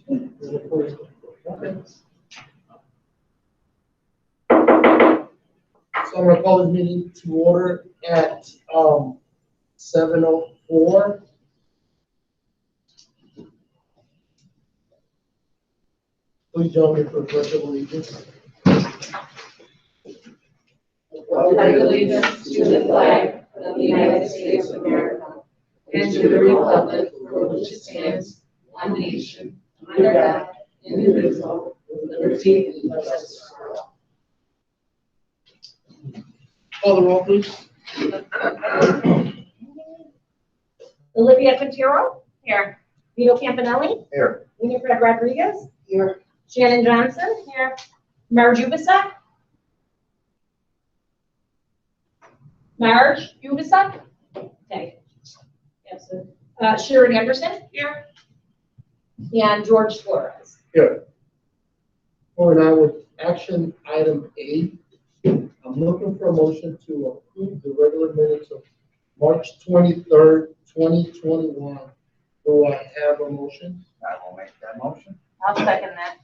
Okay. So I'm gonna call this meeting to order at 7:04. Please join me for the pledge of allegiance. Pledge allegiance to the flag of the United States of America and to the republic for which it stands, one nation, under God, indivisible, with liberty and justice for all. Call the roll, please. Olivia Quintero. Here. Vito Campanelli. Here. Winifred Rodriguez. Here. Shannon Johnson. Here. Marge Ubisak. Marge Ubisak. Okay. Yes. Sharon Anderson. Here. And George Flores. Here. Moving on with action item A. I'm looking for a motion to approve the regular minutes of March 23rd, 2021. Do I have a motion? I will make that motion. I'll second that.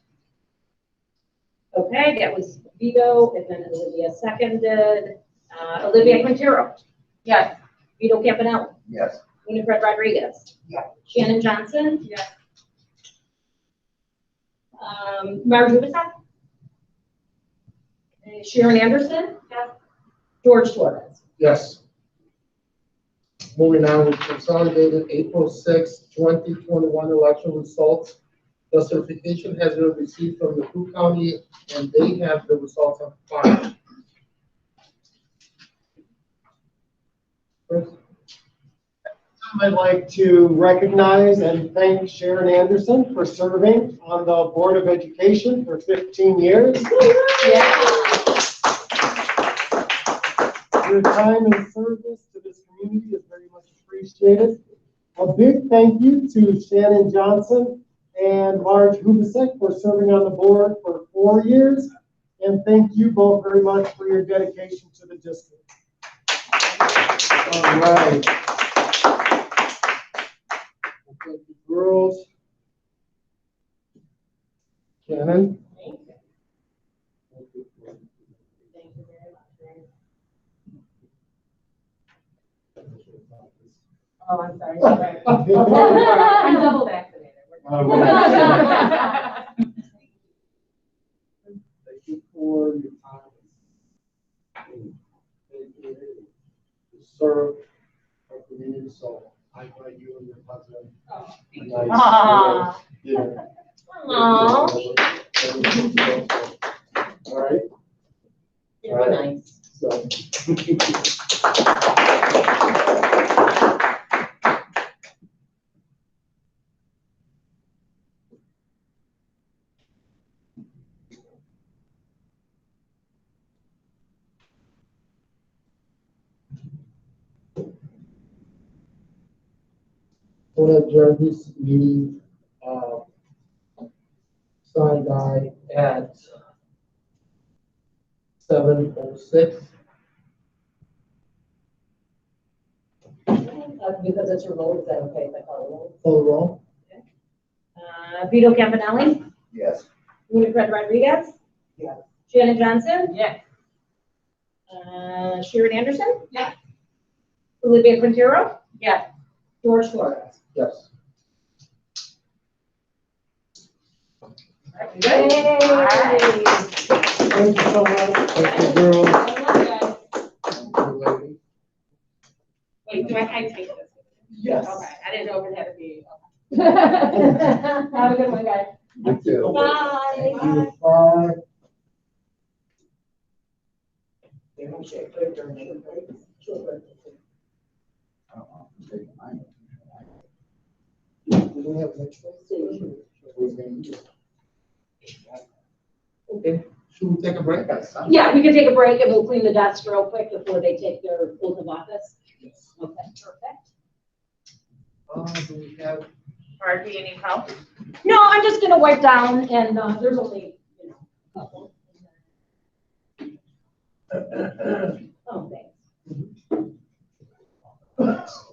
Okay, that was Vito, and then Olivia seconded. Olivia Quintero. Yes. Vito Campanelli. Yes. Winifred Rodriguez. Yeah. Shannon Johnson. Yes. Marge Ubisak. Sharon Anderson. Yes. George Flores. Yes. Moving on with consolidated April 6, 2021 election results. The certification has been received from the Cook County and they have the results on file. Chris? I'd like to recognize and thank Sharon Anderson for serving on the Board of Education for 15 years. Your time and service to this community is very much appreciated. A big thank you to Shannon Johnson and Marge Hubasek for serving on the board for 4 years. And thank you both very much for your dedication to the district. All right. Thank you, girls. Shannon? Thank you. Thank you very much. Oh, I'm sorry. I'm double vaccinated. Thank you for your time. Thank you to serve our community, so I invite you and your husband. Aww. Yeah. Aww. All right. Very nice. So. We're gonna adjourn this meeting, signed by at 7:06. Because it's your vote, is that okay if I call the roll? Call the roll. Vito Campanelli. Yes. Winifred Rodriguez. Yeah. Shannon Johnson. Yes. Sharon Anderson. Yes. Olivia Quintero. Yes. George Flores. Yes. Yay! Thank you so much. Thank you, girls. Thank you, ladies. Wait, do I take this? Yes. Okay, I didn't know if it had to be. Have a good one, guys. You too. Bye. Thank you. Bye. We don't have next one? Who's gonna do it? Okay, should we take a break? Yeah, we can take a break and we'll clean the desk real quick before they take their oath of office. Yes. Okay, perfect. Do we have? Or do you need help? No, I'm just gonna wipe down and, there's only, a couple. Oh, thanks.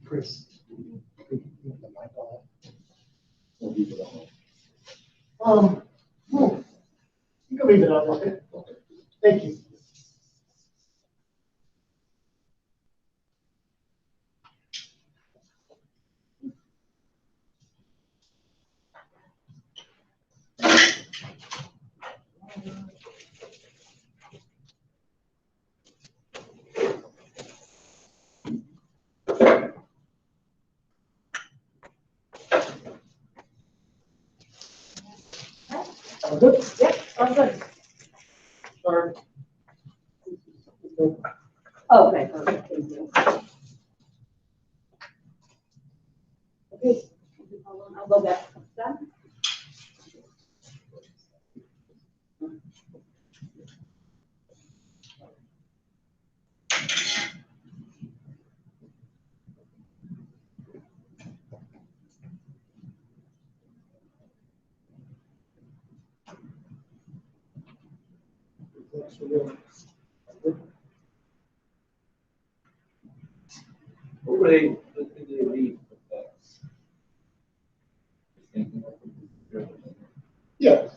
Chris. You can leave it on, okay? Thank you. All good? Yep, all good. Sorry. Okay, perfect, thank you. Okay, I'll go back. Done? Who would they leave? Yeah.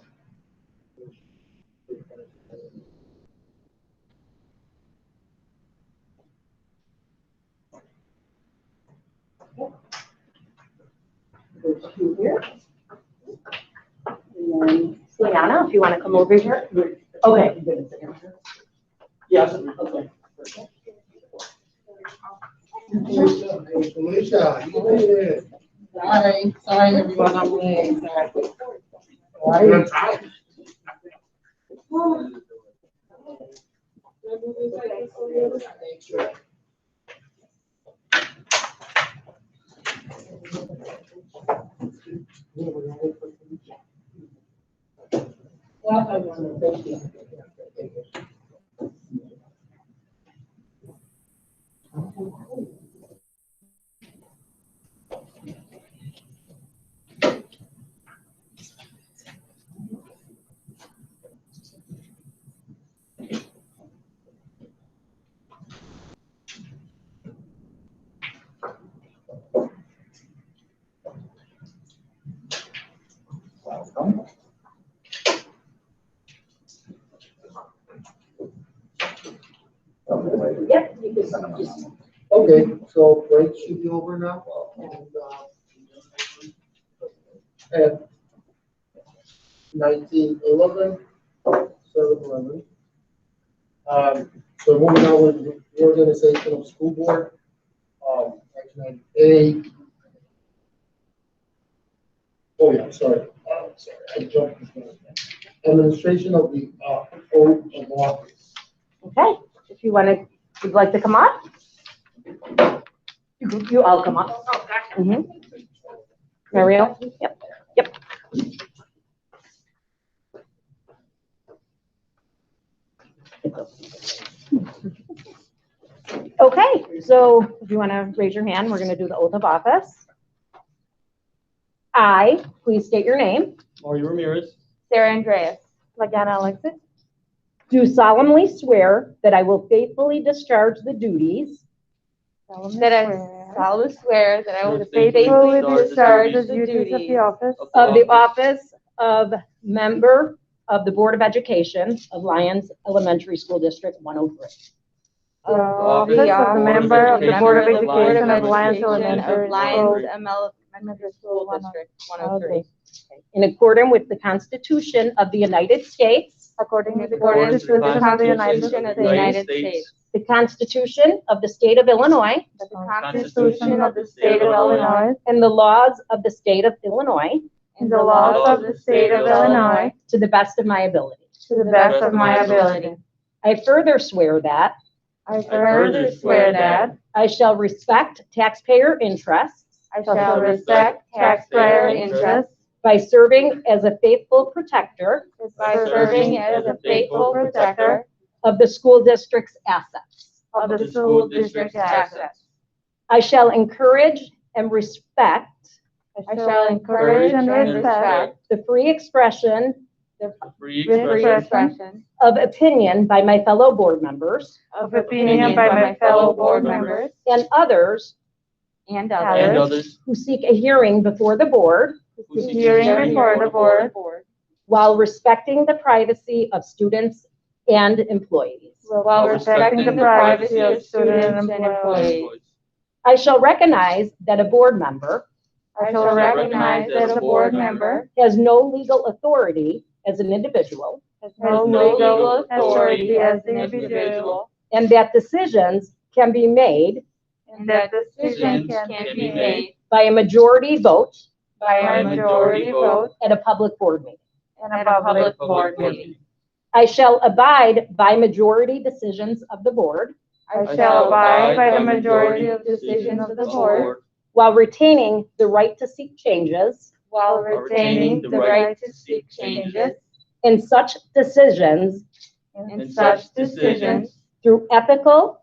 Put you here. And then, Liana, if you want to come over here. Okay. Yes. Okay. Felicia, you made it. Sorry, everyone, I'm late. You're on time. Welcome. Yep, you can just, Okay, so break should be over now. At 1911, 7:11. So moving on with the organization of school board, action item A. Oh, yeah, sorry. I jumped this one. Administration of the oath of office. okay, if you want to, would like to come up? You all come up. Mhm. Mario? Yep, yep. Okay, so if you want to raise your hand, we're going to do the oath of office. I, please state your name, Mario Ramirez, Sarah Andreas. Lagana Alexis, do solemnly swear that I will faithfully discharge the duties That I solemnly swear that I will faithfully faithfully discharge discharge the the duties of the office of member of the Board of Education of Lyons Elementary School District 103. of the the office of member of the Board of Education of Lyons Elementary Elementary School District 103. In accordance with the Constitution of the United States, According to the Constitution Constitution of the United States. the Constitution of the State of Illinois, The Constitution of the State of Illinois. and the laws of the State of Illinois, And the laws of the State of Illinois. to the best of my ability. To the best of my ability. I further swear that I further swear that I shall respect taxpayer interests I shall respect taxpayer interests by serving as a faithful protector by serving as a faithful protector of the school district's assets. of the school district's assets. I shall encourage and respect I shall encourage and respect the free expression the free free expression expression of opinion by my fellow board members of opinion by my fellow board members and others and and others others who seek a hearing before the board who seek hearing before the board while respecting the privacy of students and employees. while respecting the privacy of students and employees. I shall recognize that a board member I shall recognize that a board member has no legal authority as an individual has no legal authority as an individual and that decisions can be made and that decisions can be made by a majority vote by a majority vote at a public board meeting. in a public board meeting. I shall abide by majority decisions of the board I shall abide by the majority of decisions of the board while retaining the right to seek changes while retaining the right to seek changes in such decisions in such decisions through ethical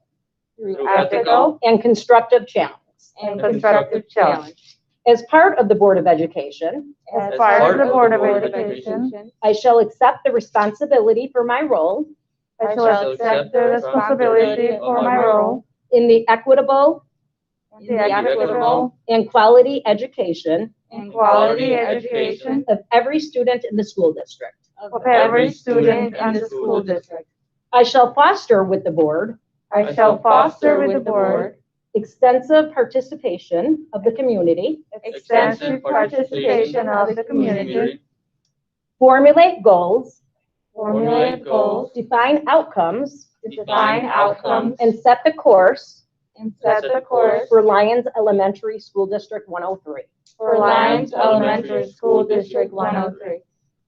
and constructive channels. and constructive challenge. As part of the Board of Education, As part of the Board of Education, I shall accept the responsibility for my role I shall accept the responsibility for my role in the equitable in the equitable and quality education and quality education of every student in the school district. of every student in the school district. I shall foster with the board I shall foster with the board extensive participation of the community, extensive participation of the community, formulate goals, formulate goals, define outcomes, define outcomes, and set the course and set the course for Lyons Elementary School District 103. for Lyons Elementary School District 103.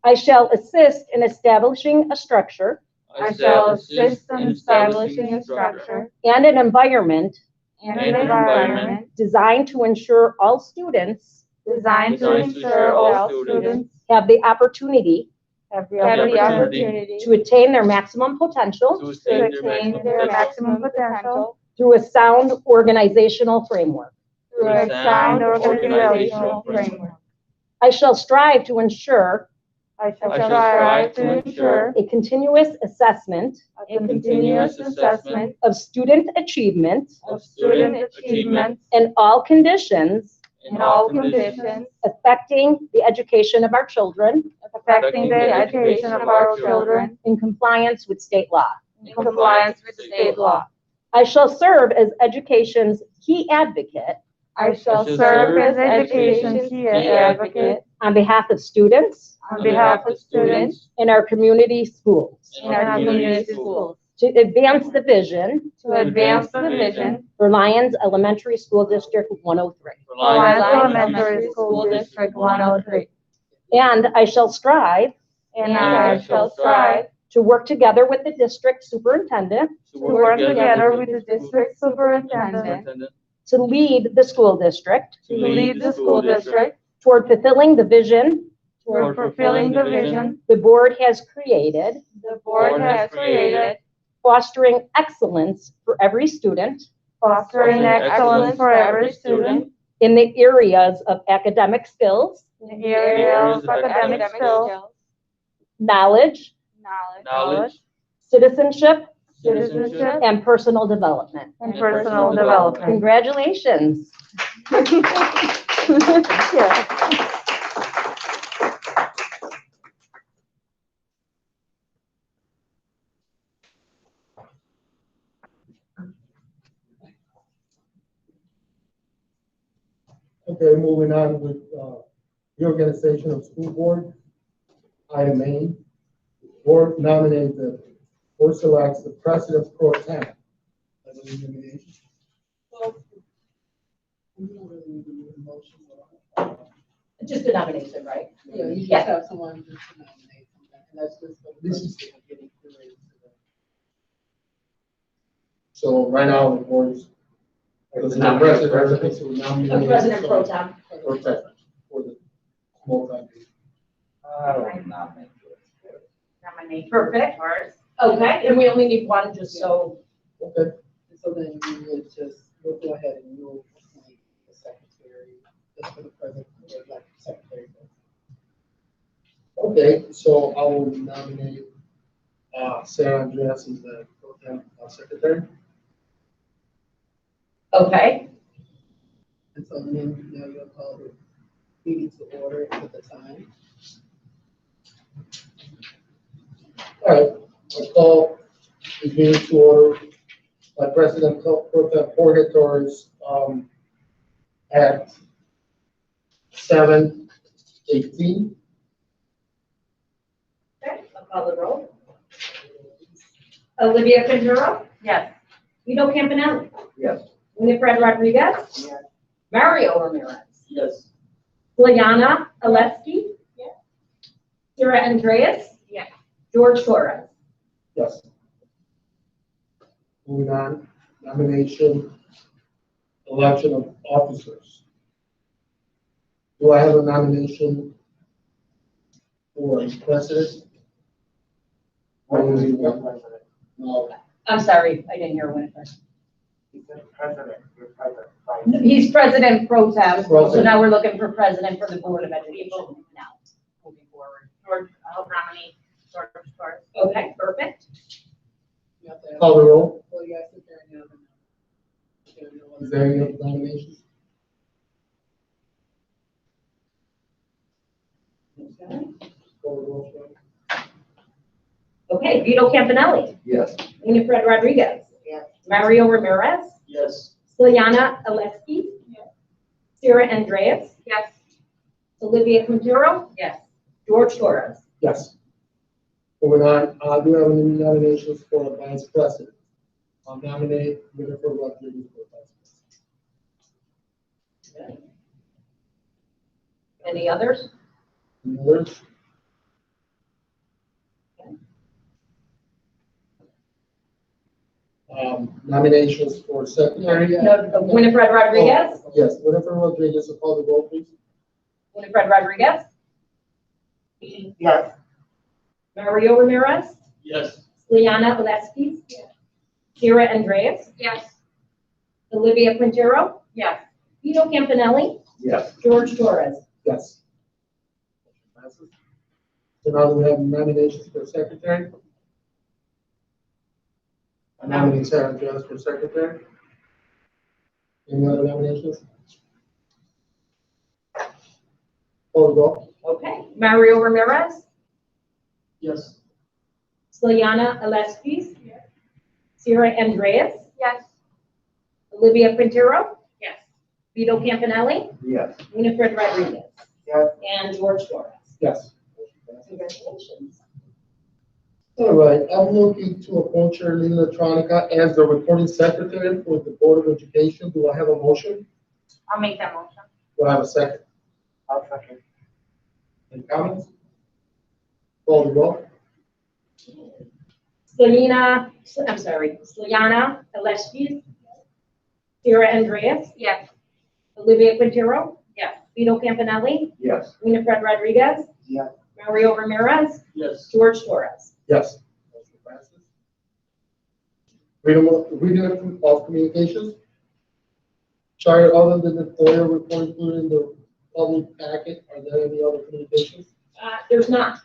I shall assist in establishing a structure I shall assist in establishing a structure and an environment and an environment designed to ensure all students designed to ensure all students have the opportunity have the opportunity to attain their maximum potential to to attain their maximum potential through a sound organizational framework. through a sound organizational framework. I shall strive to ensure I shall strive to ensure a continuous assessment a continuous assessment of student achievement of student achievements in all conditions in all conditions affecting the education of our children affecting the education of our children in compliance with state law. in compliance with state law. I shall serve as education's key advocate I shall serve as education's key advocate on behalf of students on behalf of students in our community schools in our community schools to advance the vision to advance the vision for Lyons Elementary School District 103. for Lyons Elementary School District 103. And I shall strive And I shall strive to work together with the district superintendent to work together with the district superintendent to lead the school district to lead the school district toward fulfilling the vision toward fulfilling the vision the board has created, the board has created, fostering excellence for every student fostering excellence for every student in the areas of academic skills, in the area of academic skills, knowledge, knowledge, citizenship, citizenship, and personal development. and personal development. Congratulations. Okay, moving on with the organization of school board. Item A, board nominate the, or selects the president pro tem as an elimination. Just a nomination, right? Yeah, you just Yeah. have someone just to nominate them, and that's just the This is- purpose of getting created today. So right now, the board is, because the president, so we nominate. President pro tem. Pro tem, for the small time. Nominate. Perfect. Okay, and we only need one, just so. Okay, And so then you would just, you'll go ahead and you'll appoint the secretary, just for the president, like the secretary. okay, so I will nominate, Sarah Andreas is the program secretary. Okay, And so then now you'll call the meeting to order at the time. All right, I call the meeting to order by President Pro Tem Jorge Torres, at 7:18. okay, I'll call the roll. Olivia Quintero? Yes. Vito Campanelli? Yes. Winifred Rodriguez? Yes. Mario Ramirez? Yes. Juliana Alessi? Yes. Sarah Andreas? Yes. George Torres? Yes. Moving on, nomination, election of officers. Do I have a nomination for president? No. I'm sorry, I didn't hear Winifred. President. He's president pro tem, Pro so tem. now we're looking for president for the Board of Education now, moving forward. George, I'll nominate George Torres. Okay, perfect. You have to have- Call the roll. Well, you have to carry on. Is there any other nominations? Okay. Call the roll, Sharon. Okay, Vito Campanelli, Yes. Winifred Rodriguez. Yes. Mario Ramirez, Yes. Juliana Alessi. Yes. Sarah Andreas, Yes. Olivia Quintero. Yes. George Torres. Yes. Moving on, do we have any nominations for vice president? I'll nominate Jennifer Rodriguez for vice president. Any others? Any others? Nominations for secretary? No, Winifred Rodriguez. Yes, Jennifer Rodriguez, call the roll, please. Winifred Rodriguez. Yes. Mario Ramirez, Yes. Juliana Alessi. Sarah Andreas, Yes. Olivia Quintero. Yes. Vito Campanelli, Yes. George Torres. Yes. Passes. So now we have nominations for secretary. I nominate Sarah Andreas for secretary. Any other nominations? Call the roll. Okay, Mario Ramirez, Yes. Juliana Alessi. Sarah Andreas, Yes. Olivia Quintero, Yes. Vito Campanelli, Yes. Winifred Rodriguez. Yes. And George Torres. Yes. Congratulations. All right, I'm looking to appoint Shirley Electronica as the recording secretary for the Board of Education. Do I have a motion? I'll make that motion. Do I have a second? I'll second. Any comments? Call the roll. Juliana Alessi. Sarah Andreas, Yes. Olivia Quintero, Yes. Vito Campanelli, Yes. Winifred Rodriguez. Yes. Mario Ramirez, Yes. George Torres. Yes. Motion passes. Freedom of communications. Sorry, other than the FOIA report included in the public packet, are there any other communications? There's not.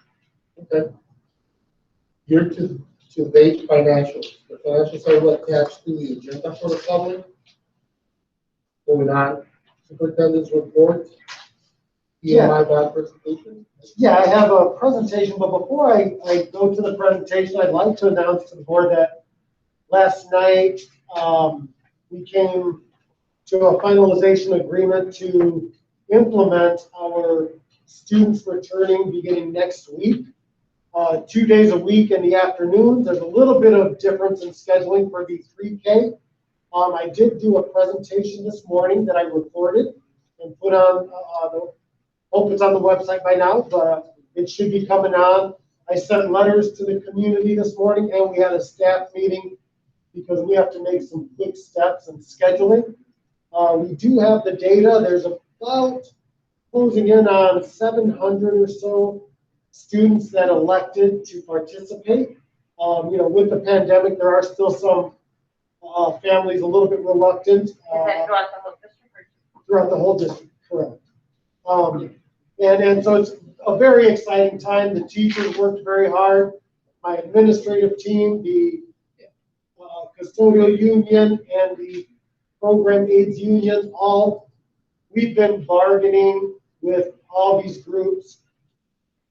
Okay. Year to date financials. The financials are attached to the agenda for the public. Moving on, superintendent's report. EMI bond presentation. Yeah, I have a presentation, but before I go to the presentation, I'd like to announce to the board that last night, we came to a finalization agreement to implement our students returning beginning next week, 2 days a week in the afternoons. There's a little bit of difference in scheduling for the 3K. I did do a presentation this morning that I recorded and put on, hope it's on the website by now, but it should be coming on. I sent letters to the community this morning, and we had a staff meeting because we have to make some quick steps in scheduling. We do have the data. There's about closing in on 700 or so students that elected to participate. With the pandemic, there are still some families a little bit reluctant. Is that throughout the whole district? Throughout the whole district, correct. And so it's a very exciting time. The teachers worked very hard. my administrative team, the custodial union, and the program aides union, we've been bargaining with all these groups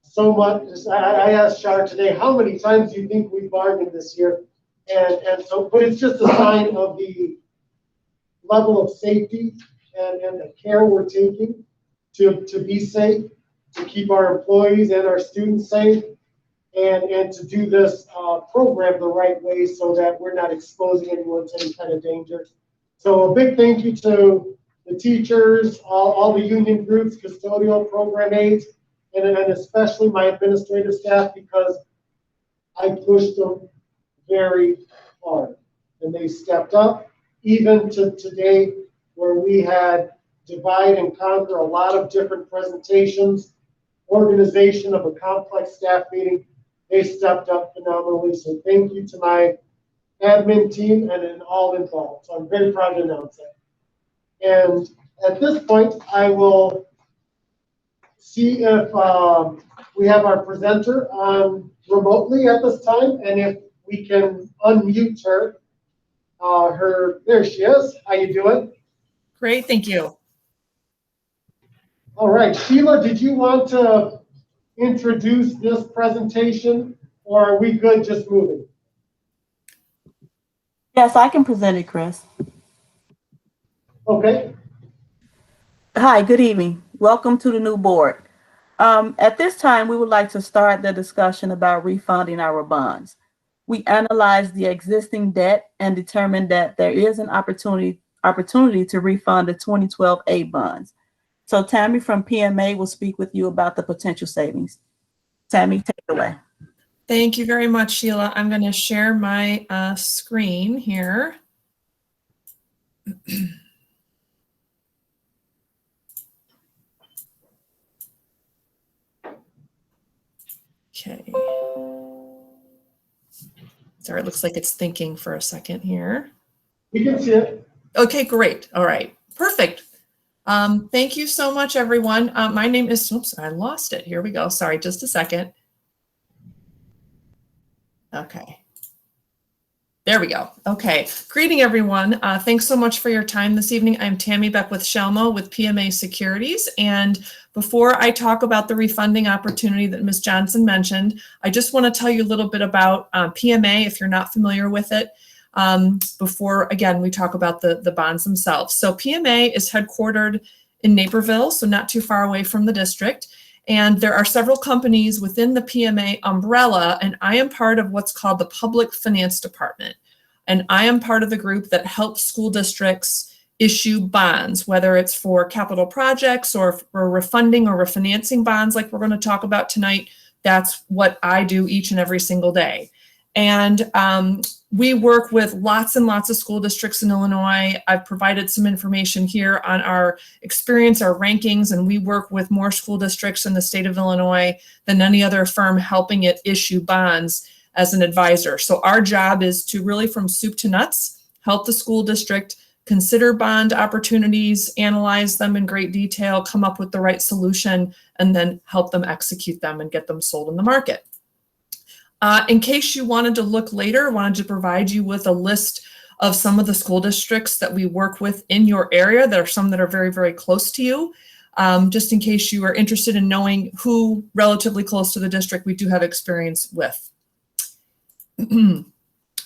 so much. I asked Shar today, how many times do you think we bargained this year? And so, but it's just a sign of the level of safety and the care we're taking to be safe, to keep our employees and our students safe, and to do this program the right way so that we're not exposing anyone to any kind of danger. So a big thank you to the teachers, all the union groups, custodial program aides, and especially my administrative staff, because I pushed them very hard and they stepped up, even to today where we had divide and conquer a lot of different presentations, organization of a complex staff meeting. They stepped up phenomenally. So thank you to my admin team and all involved. So I'm very proud to announce that. And at this point, I will see if we have our presenter on remotely at this time, and if we can unmute her. There she is. How you doing? Great, thank you. All right, Sheila, did you want to introduce this presentation, or are we good just moving? Yes, I can present it, Chris. Okay. Hi, good evening. Welcome to the new board. At this time, we would like to start the discussion about refunding our bonds. We analyzed the existing debt and determined that there is an opportunity to refund the 2012A bonds. So Tammy from PMA will speak with you about the potential savings. Tammy, take it away. Thank you very much, Sheila. I'm going to share my screen here. Okay. Sorry, it looks like it's thinking for a second here. We can see it. Okay, great. All right, perfect. Thank you so much, everyone. My name is, oops, I lost it. Here we go. Sorry, just a second. Okay. There we go. Okay. Greeting, everyone. Thanks so much for your time this evening. I'm Tammy Beckwith Shelmo with PMA Securities. And before I talk about the refunding opportunity that Ms. Johnson mentioned, I just want to tell you a little bit about PMA if you're not familiar with it. Before, again, we talk about the bonds themselves. So PMA is headquartered in Naperville, so not too far away from the district. And there are several companies within the PMA umbrella, and I am part of what's called the Public Finance Department. And I am part of the group that helps school districts issue bonds, whether it's for capital projects or for refunding or refinancing bonds like we're going to talk about tonight. That's what I do each and every single day. And we work with lots and lots of school districts in Illinois. I've provided some information here on our experience, our rankings, and we work with more school districts in the state of Illinois than any other firm helping it issue bonds as an advisor. So our job is to really, from soup to nuts, help the school district consider bond opportunities, analyze them in great detail, come up with the right solution, and then help them execute them and get them sold in the market. In case you wanted to look later, I wanted to provide you with a list of some of the school districts that we work with in your area. There are some that are very, very close to you. Just in case you are interested in knowing who relatively close to the district we do have experience with.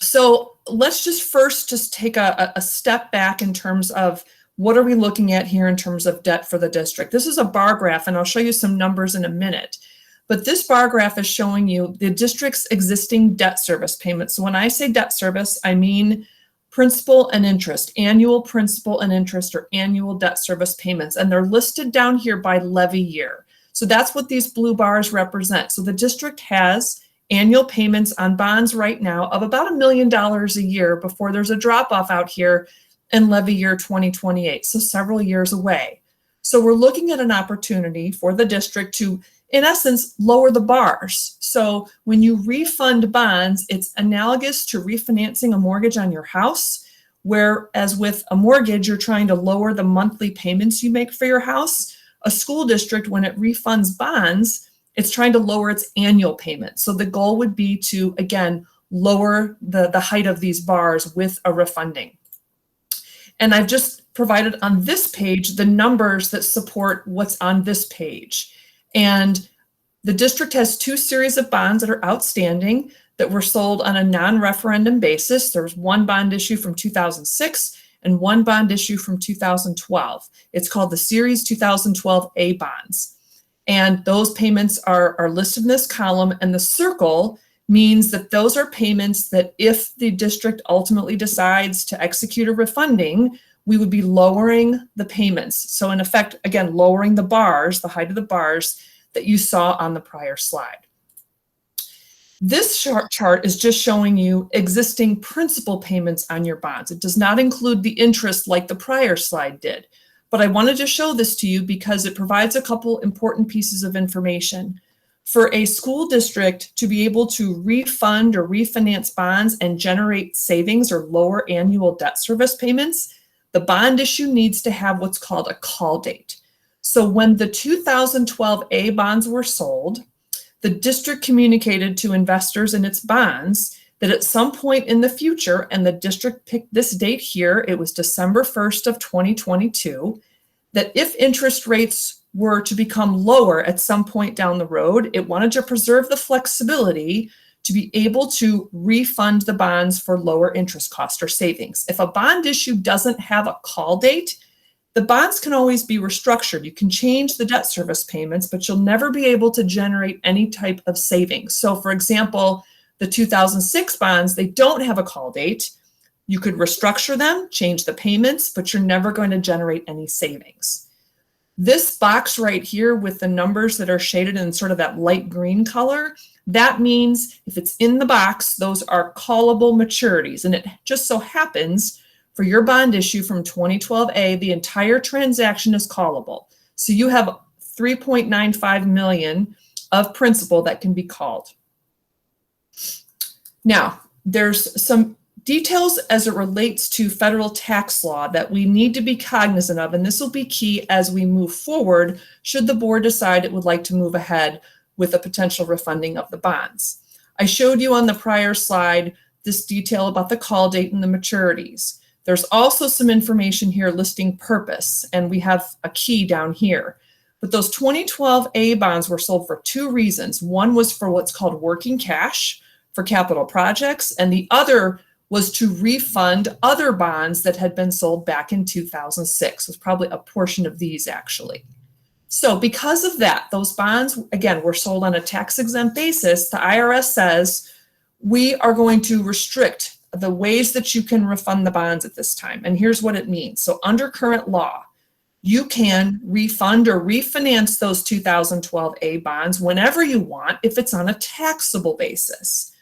So let's just first take a step back in terms of what are we looking at here in terms of debt for the district. This is a bar graph, and I'll show you some numbers in a minute. But this bar graph is showing you the district's existing debt service payments. So when I say debt service, I mean principal and interest, annual principal and interest, or annual debt service payments. And they're listed down here by levy year. So that's what these blue bars represent. So the district has annual payments on bonds right now of about $1 million a year before there's a drop off out here in levy year 2028. So several years away. So we're looking at an opportunity for the district to, in essence, lower the bars. So when you refund bonds, it's analogous to refinancing a mortgage on your house, whereas with a mortgage, you're trying to lower the monthly payments you make for your house. A school district, when it refunds bonds, it's trying to lower its annual payment. So the goal would be to, again, lower the height of these bars with a refunding. And I've just provided on this page the numbers that support what's on this page. And the district has 2 series of bonds that are outstanding that were sold on a non-referendum basis. There was 1 bond issue from 2006 and 1 bond issue from 2012. It's called the Series 2012A bonds. And those payments are listed in this column, and the circle means that those are payments that if the district ultimately decides to execute a refunding, we would be lowering the payments. So in effect, again, lowering the bars, the height of the bars that you saw on the prior slide. This chart is just showing you existing principal payments on your bonds. It does not include the interest like the prior slide did. But I wanted to show this to you because it provides a couple important pieces of information. For a school district to be able to refund or refinance bonds and generate savings or lower annual debt service payments, the bond issue needs to have what's called a call date. So when the 2012A bonds were sold, the district communicated to investors in its bonds that at some point in the future, and the district picked this date here, it was December 1st of 2022, that if interest rates were to become lower at some point down the road, it wanted to preserve the flexibility to be able to refund the bonds for lower interest cost or savings. If a bond issue doesn't have a call date, the bonds can always be restructured. You can change the debt service payments, but you'll never be able to generate any type of savings. So for example, the 2006 bonds, they don't have a call date. You could restructure them, change the payments, but you're never going to generate any savings. This box right here with the numbers that are shaded in sort of that light green color, that means if it's in the box, those are callable maturities. And it just so happens for your bond issue from 2012A, the entire transaction is callable. So you have $3.95 million of principal that can be called. Now, there's some details as it relates to federal tax law that we need to be cognizant of, and this will be key as we move forward should the board decide it would like to move ahead with a potential refunding of the bonds. I showed you on the prior slide this detail about the call date and the maturities. There's also some information here listing purpose, and we have a key down here. But those 2012A bonds were sold for 2 reasons. One was for what's called working cash for capital projects, and the other was to refund other bonds that had been sold back in 2006. It was probably a portion of these actually. So because of that, those bonds, again, were sold on a tax-exempt basis. The IRS says we are going to restrict the ways that you can refund the bonds at this time. And here's what it means. So under current law, you can refund or refinance those 2012A bonds whenever you want if it's on a taxable basis.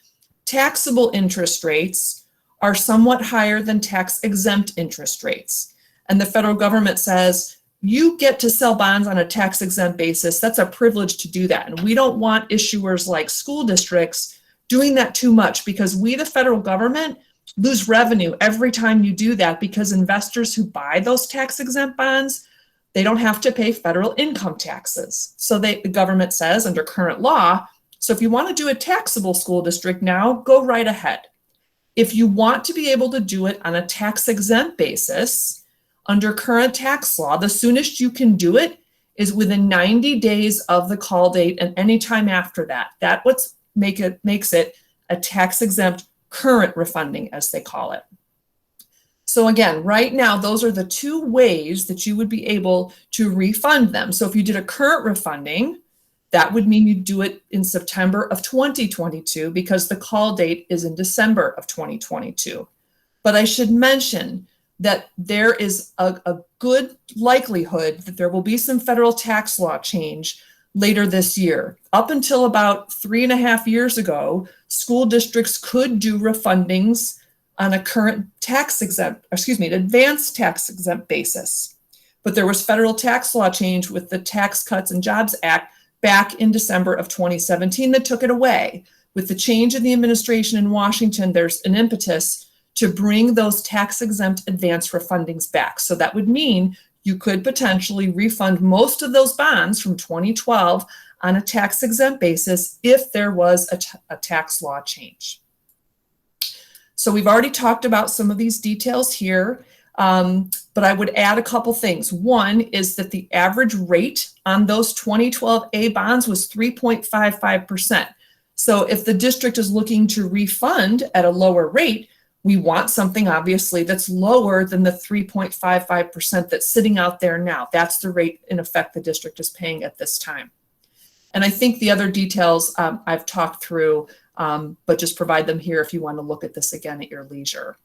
Taxable interest rates are somewhat higher than tax-exempt interest rates. And the federal government says, you get to sell bonds on a tax-exempt basis. That's a privilege to do that. And we don't want issuers like school districts doing that too much because we, the federal government, lose revenue every time you do that because investors who buy those tax-exempt bonds, they don't have to pay federal income taxes. So the government says under current law, so if you want to do a taxable school district now, go right ahead. If you want to be able to do it on a tax-exempt basis, under current tax law, the soonest you can do it is within 90 days of the call date and any time after that. That's what makes it a tax-exempt current refunding, as they call it. So again, right now, those are the 2 ways that you would be able to refund them. So if you did a current refunding, that would mean you do it in September of 2022 because the call date is in December of 2022. But I should mention that there is a good likelihood that there will be some federal tax law change later this year. Up until about 3.5 years ago, school districts could do refundings on a current advanced tax exempt basis. But there was federal tax law change with the Tax Cuts and Jobs Act back in December of 2017 that took it away. With the change in the administration in Washington, there's an impetus to bring those tax-exempt advanced refundings back. So that would mean you could potentially refund most of those bonds from 2012 on a tax exempt basis if there was a tax law change. So we've already talked about some of these details here, but I would add a couple things. One is that the average rate on those 2012A bonds was 3.55%. So if the district is looking to refund at a lower rate, we want something obviously that's lower than the 3.55% that's sitting out there now. That's the rate in effect the district is paying at this time. And I think the other details I've talked through, but just provide them here if you want to look at this again at your leisure.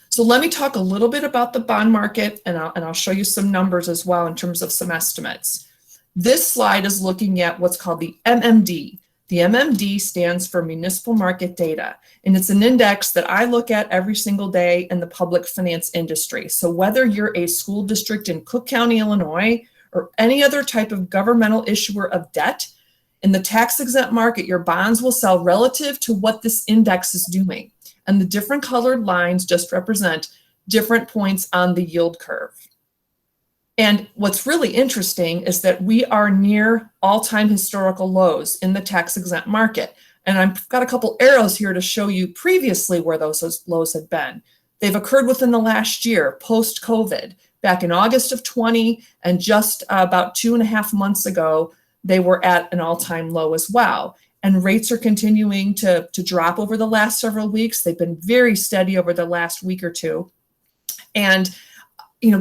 So let me talk a little bit about the bond market, and I'll show you some numbers as well in terms of some estimates. This slide is looking at what's called the MMD. The MMD stands for Municipal Market Data, and it's an index that I look at every single day in the public finance industry. So whether you're a school district in Cook County, Illinois, or any other type of governmental issuer of debt, in the tax-exempt market, your bonds will sell relative to what this index is doing. And the different colored lines just represent different points on the yield curve. And what's really interesting is that we are near all-time historical lows in the tax-exempt market. And I've got a couple arrows here to show you previously where those lows had been. They've occurred within the last year, post-COVID. Back in August of 20 and just about 2.5 months ago, they were at an all-time low as well. And rates are continuing to drop over the last several weeks. They've been very steady over the last week or two. And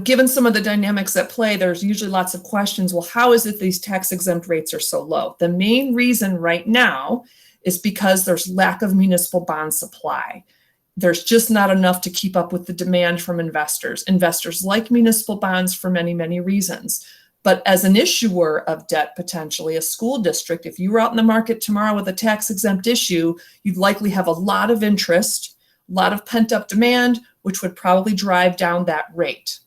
given some of the dynamics at play, there's usually lots of questions. Well, how is it these tax exempt rates are so low? The main reason right now is because there's lack of municipal bond supply. There's just not enough to keep up with the demand from investors. Investors like municipal bonds for many, many reasons. But as an issuer of debt, potentially a school district, if you were out in the market tomorrow with a tax exempt issue, you'd likely have a lot of interest, a lot of pent up demand, which would probably drive down that rate.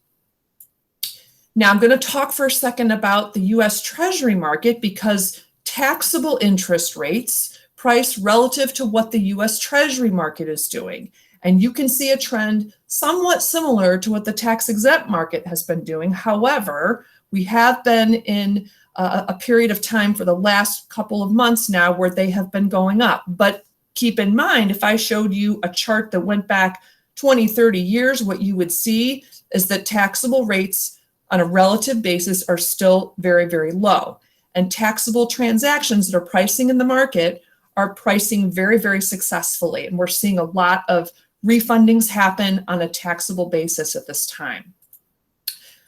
Now I'm going to talk for a second about the U.S. Treasury market because taxable interest rates price relative to what the U.S. Treasury market is doing. And you can see a trend somewhat similar to what the tax-exempt market has been doing. However, we have been in a period of time for the last couple of months now where they have been going up. But keep in mind, if I showed you a chart that went back 20, 30 years, what you would see is that taxable rates on a relative basis are still very, very low. And taxable transactions that are pricing in the market are pricing very, very successfully. And we're seeing a lot of refundings happen on a taxable basis at this time.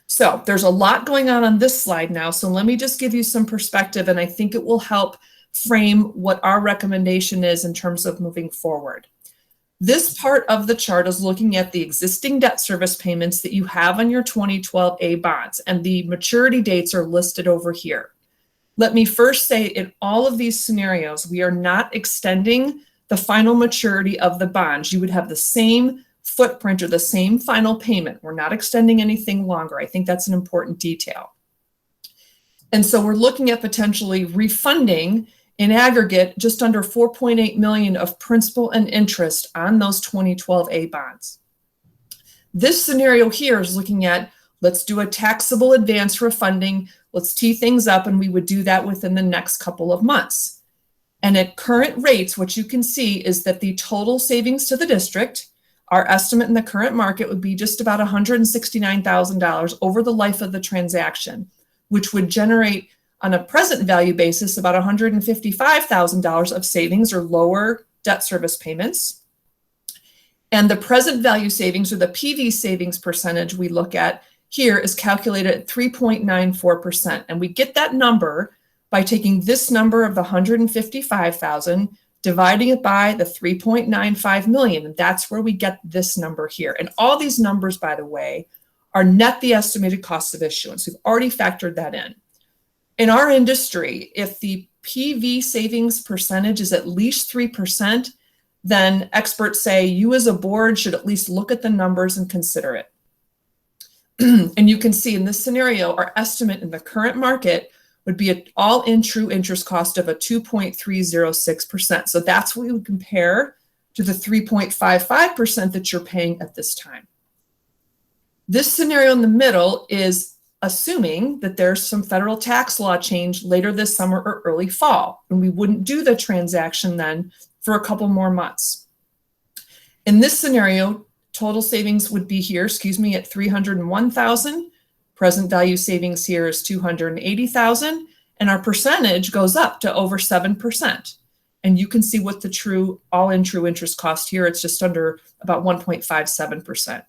So there's a lot going on this slide now. So let me just give you some perspective, and I think it will help frame what our recommendation is in terms of moving forward. This part of the chart is looking at the existing debt service payments that you have on your 2012A bonds, and the maturity dates are listed over here. Let me first say, in all of these scenarios, we are not extending the final maturity of the bonds. You would have the same footprint or the same final payment. We're not extending anything longer. I think that's an important detail. And so we're looking at potentially refunding in aggregate just under $4.8 million of principal and interest on those 2012A bonds. This scenario here is looking at, let's do a taxable advance refunding. Let's tee things up, and we would do that within the next couple of months. And at current rates, what you can see is that the total savings to the district, our estimate in the current market would be just about $169,000 over the life of the transaction, which would generate on a present value basis about $155,000 of savings or lower debt service payments. And the present value savings, or the PV savings percentage we look at here, is calculated at 3.94%. And we get that number by taking this number of the $155,000, dividing it by the $3.95 million. And that's where we get this number here. And all these numbers, by the way, are net the estimated cost of issuance. We've already factored that in. In our industry, if the PV savings percentage is at least 3%, then experts say you as a board should at least look at the numbers and consider it. And you can see in this scenario, our estimate in the current market would be an all-in true interest cost of a 2.306%. So that's what we would compare to the 3.55% that you're paying at this time. This scenario in the middle is assuming that there's some federal tax law change later this summer or early fall, and we wouldn't do the transaction then for a couple more months. In this scenario, total savings would be here, at 301,000. Present value savings here is 280,000, and our percentage goes up to over 7%. And you can see what the true all-in true interest cost here. It's just under about 1.57%.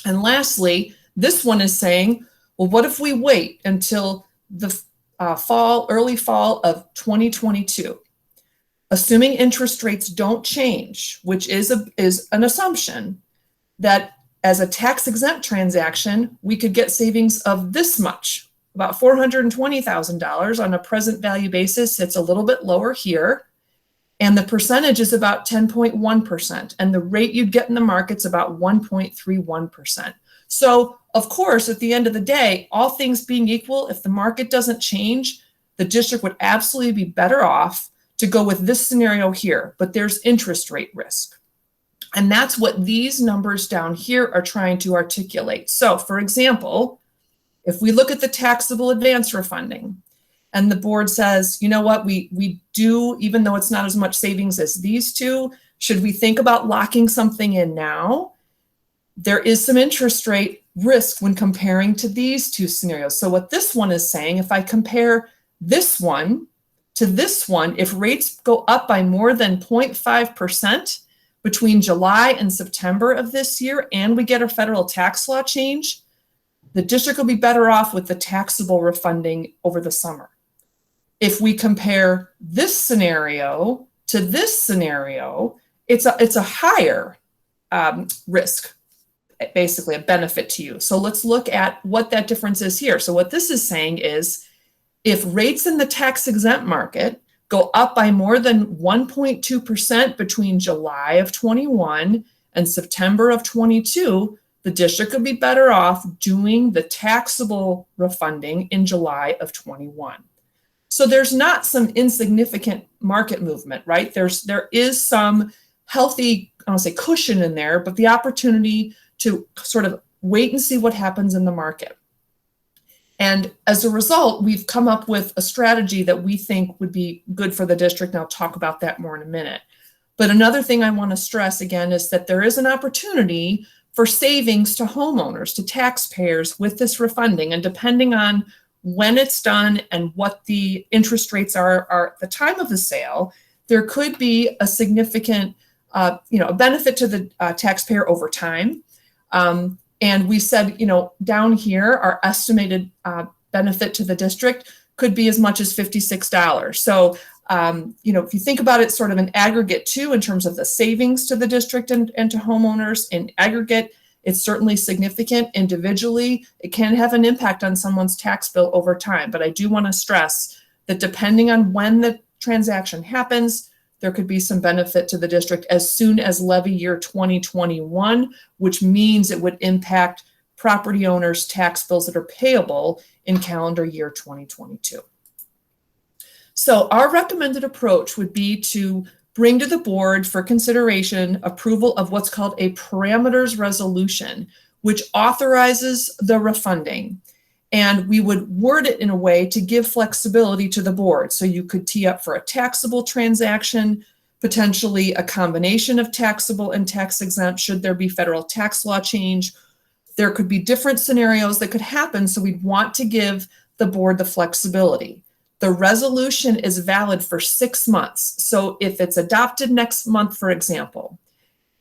And lastly, this one is saying, well, what if we wait until the early fall of 2022? Assuming interest rates don't change, which is an assumption, that as a tax-exempt transaction, we could get savings of this much, about $420,000 on a present value basis. It's a little bit lower here. And the percentage is about 10.1%. And the rate you'd get in the market's about 1.31%. So, of course, at the end of the day, all things being equal, if the market doesn't change, the district would absolutely be better off to go with this scenario here. But there's interest rate risk. And that's what these numbers down here are trying to articulate. So, for example, if we look at the taxable advance refunding, and the board says, you know what, we do, even though it's not as much savings as these two, should we think about locking something in now? There is some interest rate risk when comparing to these two scenarios. So what this one is saying, if I compare this one to this one, if rates go up by more than 0.5% between July and September of this year, and we get a federal tax law change, the district will be better off with the taxable refunding over the summer. If we compare this scenario to this scenario, it's a higher risk, basically a benefit to you. So let's look at what that difference is here. So what this is saying is, if rates in the tax-exempt market go up by more than 1.2% between July of 21 and September of 22, the district would be better off doing the taxable refunding in July of 21. So there's not some insignificant market movement, right? There is some healthy, I don't say cushion in there, but the opportunity to sort of wait and see what happens in the market. And as a result, we've come up with a strategy that we think would be good for the district, and I'll talk about that more in a minute. But another thing I want to stress again is that there is an opportunity for savings to homeowners, to taxpayers with this refunding, and depending on when it's done and what the interest rates are at the time of the sale, there could be a significant a benefit to the taxpayer over time. And we said, down here, our estimated benefit to the district could be as much as $56. So, if you think about it sort of in aggregate too, in terms of the savings to the district and to homeowners in aggregate, it's certainly significant. Individually, it can have an impact on someone's tax bill over time. But I do want to stress that depending on when the transaction happens, there could be some benefit to the district as soon as levy year 2021, which means it would impact property owners' tax bills that are payable in calendar year 2022. So our recommended approach would be to bring to the board for consideration approval of what's called a parameters resolution, which authorizes the refunding. And we would word it in a way to give flexibility to the board. So you could tee up for a taxable transaction, potentially a combination of taxable and tax exempt should there be federal tax law change. There could be different scenarios that could happen, so we'd want to give the board the flexibility. The resolution is valid for 6 months. So if it's adopted next month, for example,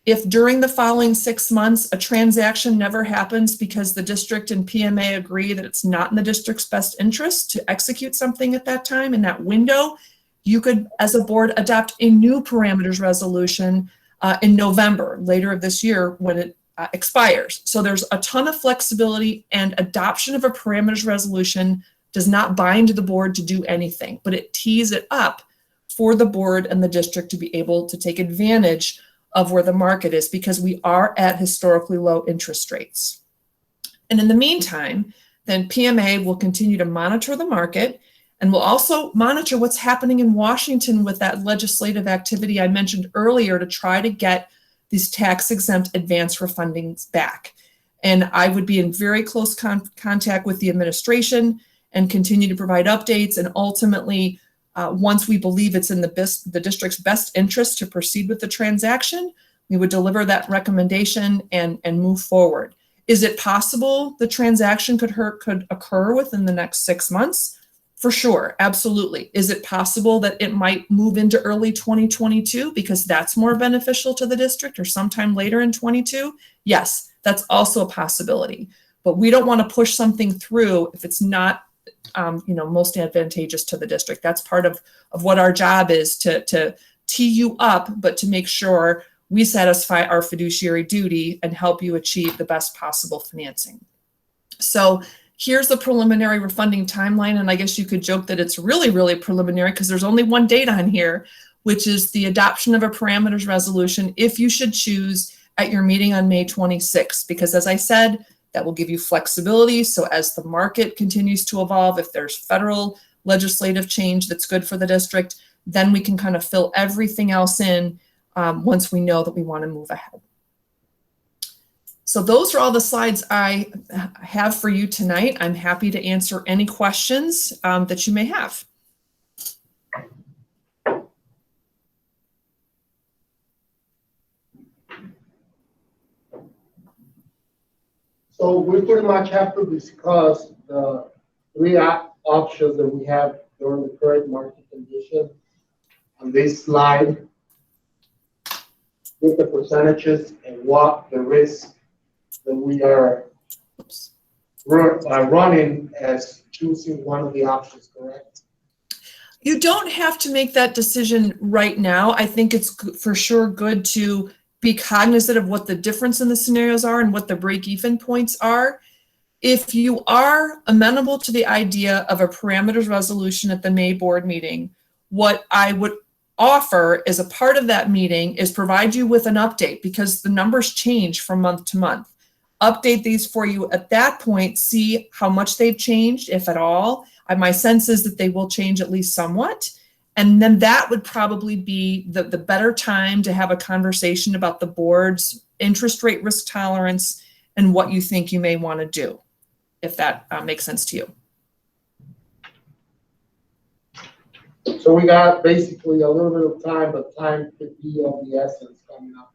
if during the following 6 months a transaction never happens because the district and PMA agree that it's not in the district's best interest to execute something at that time, in that window, you could, as a board, adopt a new parameters resolution in November, later of this year, when it expires. So there's a ton of flexibility, and adoption of a parameters resolution does not bind the board to do anything, but it tees it up for the board and the district to be able to take advantage of where the market is, because we are at historically low interest rates. And in the meantime, then PMA will continue to monitor the market, and will also monitor what's happening in Washington with that legislative activity I mentioned earlier to try to get these tax-exempt advance refundings back. And I would be in very close contact with the administration and continue to provide updates. And ultimately, once we believe it's in the district's best interest to proceed with the transaction, we would deliver that recommendation and move forward. Is it possible the transaction could occur within the next 6 months? For sure, absolutely. Is it possible that it might move into early 2022 because that's more beneficial to the district, or sometime later in 22? Yes, that's also a possibility. But we don't want to push something through if it's not most advantageous to the district. That's part of what our job is, to tee you up, but to make sure we satisfy our fiduciary duty and help you achieve the best possible financing. So here's the preliminary refunding timeline. And I guess you could joke that it's really, really preliminary because there's only one date on here, which is the adoption of a parameters resolution if you should choose at your meeting on May 26th. Because as I said, that will give you flexibility. So as the market continues to evolve, if there's federal legislative change that's good for the district, then we can kind of fill everything else in once we know that we want to move ahead. So those are all the slides I have for you tonight. I'm happy to answer any questions that you may have. So we pretty much have to discuss the three options that we have during the current market condition on this slide with the percentages and what the risk that we are running as choosing one of the options, correct? You don't have to make that decision right now. I think it's for sure good to be cognizant of what the difference in the scenarios are and what the break-even points are. If you are amenable to the idea of a parameters resolution at the May board meeting, what I would offer as a part of that meeting is provide you with an update, because the numbers change from month to month. Update these for you at that point, see how much they've changed, if at all. My sense is that they will change at least somewhat. And then that would probably be the better time to have a conversation about the board's interest rate risk tolerance and what you think you may want to do, if that makes sense to you. So we got basically a little bit of time, but time could be of the essence coming up.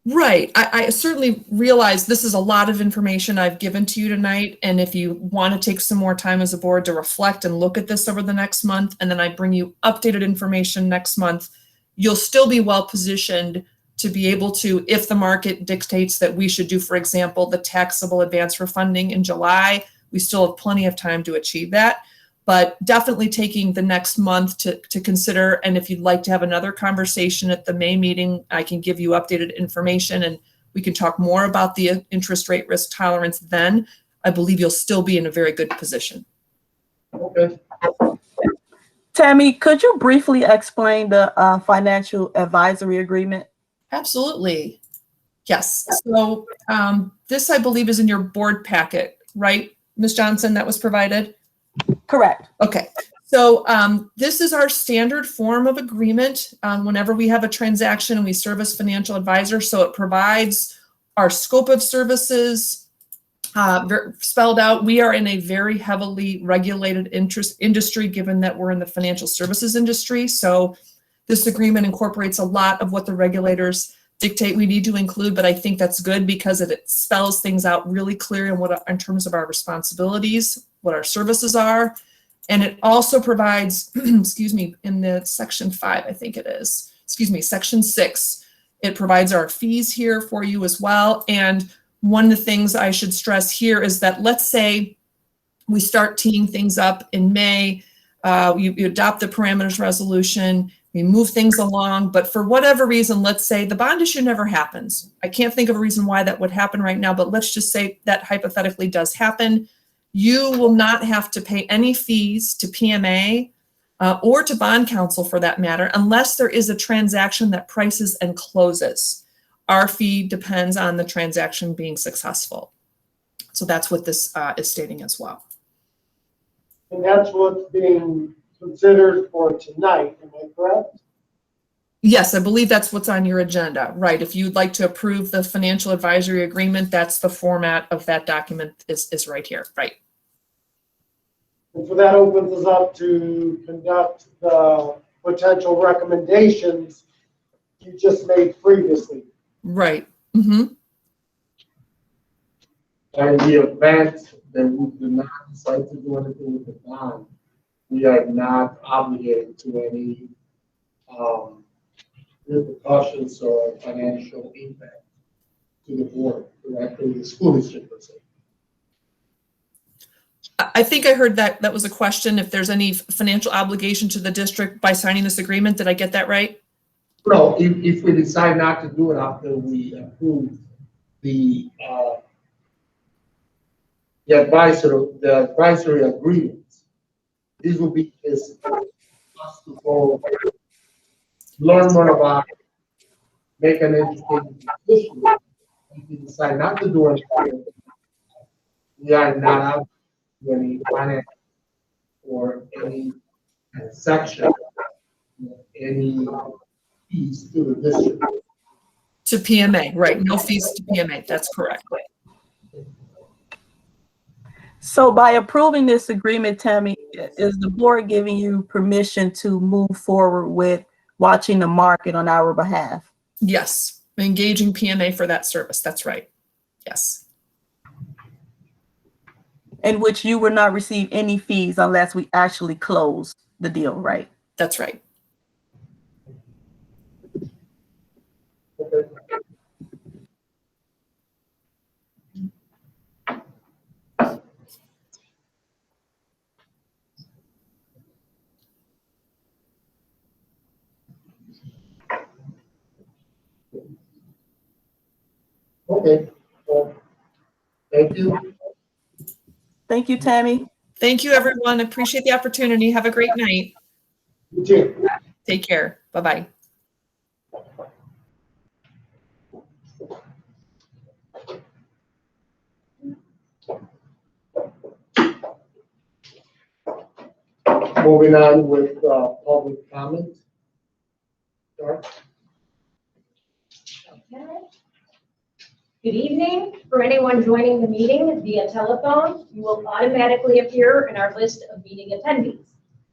Right. I certainly realize this is a lot of information I've given to you tonight. And if you want to take some more time as a board to reflect and look at this over the next month, and then I bring you updated information next month, you'll still be well positioned to be able to, if the market dictates that we should do, for example, the taxable advance refunding in July, we still have plenty of time to achieve that. But definitely taking the next month to consider. And if you'd like to have another conversation at the May meeting, I can give you updated information and we can talk more about the interest rate risk tolerance then. I believe you'll still be in a very good position. Okay. Tammy, could you briefly explain the financial advisory agreement? Absolutely. Yes. So this, I believe, is in your board packet, right, Ms. Johnson, that was provided? Correct. Okay. So this is our standard form of agreement whenever we have a transaction and we serve as financial advisor. So it provides our scope of services spelled out. We are in a very heavily regulated industry, given that we're in the financial services industry. So this agreement incorporates a lot of what the regulators dictate we need to include, but I think that's good because it spells things out really clear in terms of our responsibilities, what our services are. And it also provides, excuse me, in the section 5, I think it is, section 6, it provides our fees here for you as well. And one of the things I should stress here is that, let's say we start teeing things up in May, you adopt the parameters resolution, we move things along, but for whatever reason, let's say the bond issue never happens. I can't think of a reason why that would happen right now, but let's just say that hypothetically does happen. You will not have to pay any fees to PMA or to bond counsel for that matter, unless there is a transaction that prices and closes. Our fee depends on the transaction being successful. So that's what this is stating as well. And that's what's being considered for tonight, am I correct? Yes, I believe that's what's on your agenda, right? If you'd like to approve the financial advisory agreement, that's the format of that document is right here, right? And so that opens us up to conduct the potential recommendations you just made previously. Right. Mm-hmm. And in the event that we do not decide to do anything with the bond, we are not obligated to any repercussions or financial impact to the board, directly the school district, per se. I think I heard that was a question, if there's any financial obligation to the district by signing this agreement. Did I get that right? No, if we decide not to do it after we approve the advisory agreements, this will be us to go learn more about it, make an educated decision. If we decide not to do it, we are not out to any finance or any section, any fees to the district. To PMA, right? No fees to PMA. That's correct. So by approving this agreement, Tammy, is the board giving you permission to move forward with watching the market on our behalf? Yes, engaging PMA for that service. That's right. Yes. In which you will not receive any fees unless we actually close the deal, right? That's right. Okay. Okay, well, thank you. Thank you, Tammy. Thank you, everyone. Appreciate the opportunity. Have a great night. You too. Take care. Bye-bye. Moving on with public comment. Sure. Okay. Good evening. For anyone joining the meeting via telephone, you will automatically appear in our list of meeting attendees.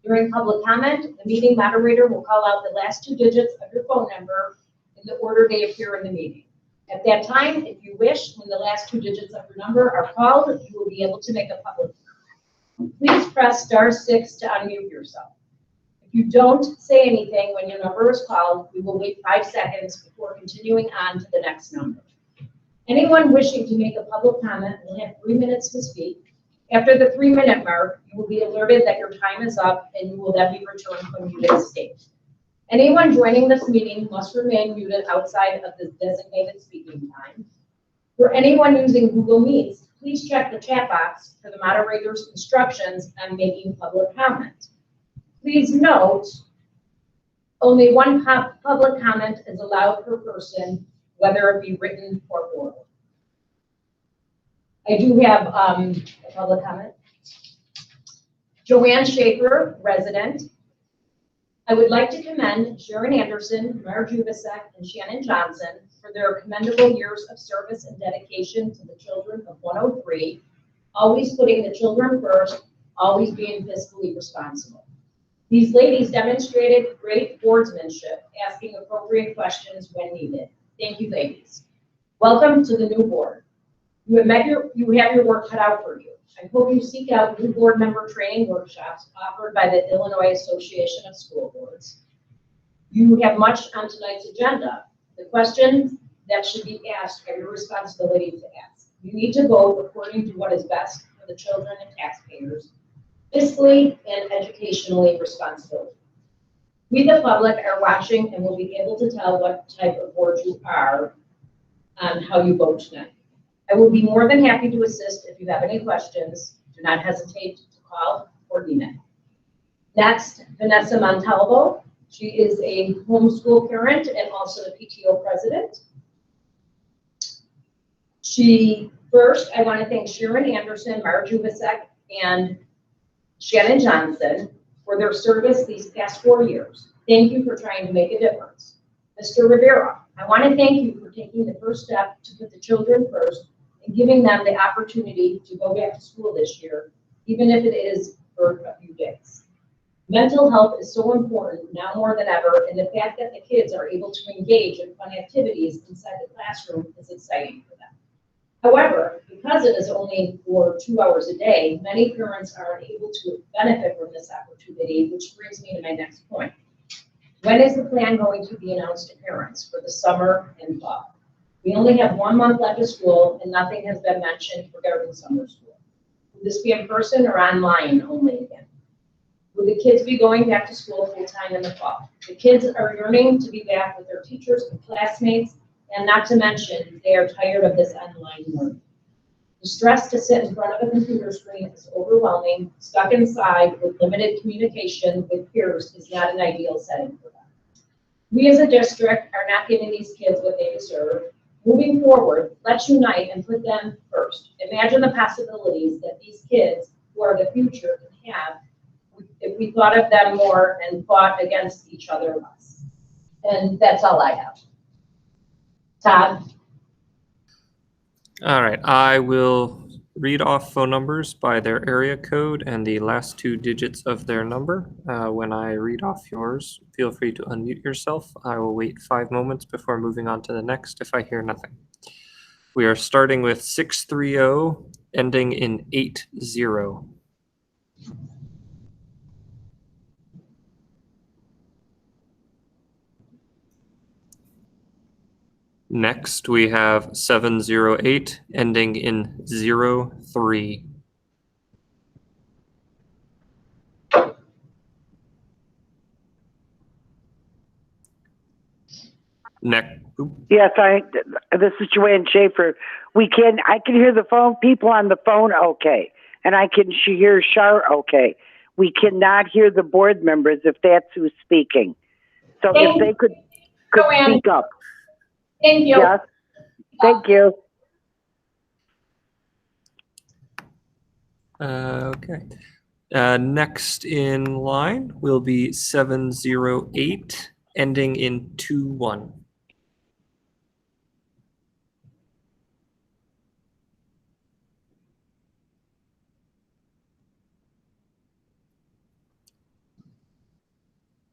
During public comment, the meeting moderator will call out the last 2 digits of your phone number in the order they appear in the meeting. At that time, if you wish, when the last 2 digits of your number are called, you will be able to make a public comment. Please press *6 to unmute yourself. If you don't say anything when your number is called, we will wait 5 seconds before continuing on to the next number. Anyone wishing to make a public comment will have 3 minutes to speak. After the 3-minute mark, you will be alerted that your time is up and you will then be returned from muted state. Anyone joining this meeting must remain muted outside of the designated speaking time. For anyone using Google Meets, please check the chat box for the moderator's instructions on making public comment. Please note, only one public comment is allowed per person, whether it be written or oral. I do have a public comment. Joanne Schaefer, resident. I would like to commend Sharon Anderson, Marge Jubasek, and Shannon Johnson for their commendable years of service and dedication to the children of 103, always putting the children first, always being fiscally responsible. These ladies demonstrated great boardsmanship, asking appropriate questions when needed. Thank you, ladies. Welcome to the new board. You have your work cut out for you. I hope you seek out new board member training workshops offered by the Illinois Association of School Boards. You have much on tonight's agenda. The questions that should be asked are your responsibility to ask. You need to vote according to what is best for the children and taxpayers, fiscally and educationally responsible. We, the public, are watching and will be able to tell what type of board you are on how you vote tonight. I will be more than happy to assist if you have any questions. Do not hesitate to call or email. Next, Vanessa Montalvo. She is a homeschool parent and also the PTO president. First, I want to thank Sharon Anderson, Marge Jubasek, and Shannon Johnson for their service these past 4 years. Thank you for trying to make a difference. Mr. Rivera, I want to thank you for taking the first step to put the children first and giving them the opportunity to go back to school this year, even if it is for a few days. Mental health is so important now more than ever, and the fact that the kids are able to engage in fun activities inside the classroom is exciting for them. However, because it is only for 2 hours a day, many parents are unable to benefit from this opportunity, which brings me to my next point. When is the plan going to be announced to parents for the summer and fall? We only have 1 month left of school and nothing has been mentioned regarding summer school. Will this be in person or online only again? Will the kids be going back to school full time in the fall? The kids are yearning to be back with their teachers and classmates, and not to mention, they are tired of this online learning. The stress to sit in front of a computer screen is overwhelming. Stuck inside with limited communication with peers is not an ideal setting for them. We as a district are not giving these kids what they deserve. Moving forward, let's unite and put them first. Imagine the possibilities that these kids, who are the future, can have if we thought of them more and fought against each other less. And that's all I have. Todd? All right, I will read off phone numbers by their area code and the last 2 digits of their number. When I read off yours, feel free to unmute yourself. I will wait 5 moments before moving on to the next if I hear nothing. We are starting with 630, ending in 80. Next, we have 708, ending in 03. Next, Yes, this is Joanne Schaefer. I can hear the phone, people on the phone okay, and I can hear Shar okay. We cannot hear the board members if that's who's speaking. So if they could Joanne. speak up. Thank you. Yes, thank you. Okay. Next in line will be 708, ending in 21.